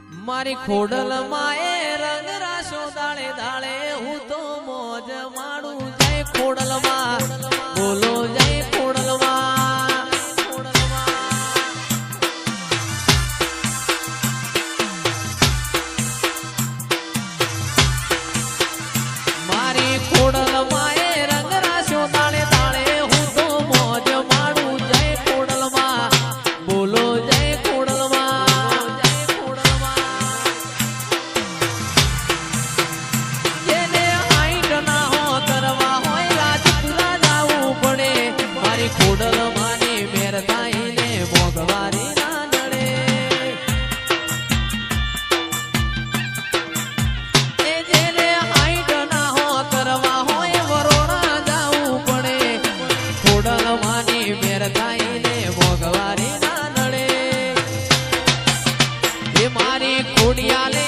મારી ખોડલ માએ રંગ રાશો દાળે દાળે હું તો મોજ માડું જય ખોડલ માં બોલો જય ખોડલ માં મારી ખોડલ માએ રંગ રાશો દાળે દાળે હું તો મોજ માડું જય ખોડલ માં બોલો જય ખોડલ માં જેને હાઈટ ના હો કરવા હોય રાજપુરા જાવું પડે મારી ખોડલ માની મેર થાઈને મોગવારી ના નડે એ જેને હાઈટ ના હો કરવા હોય વરોણા જાવું પડે ખોડલ માની મેર થાઈને મોગવારી ના નડે એ મારી ખોડિયાલે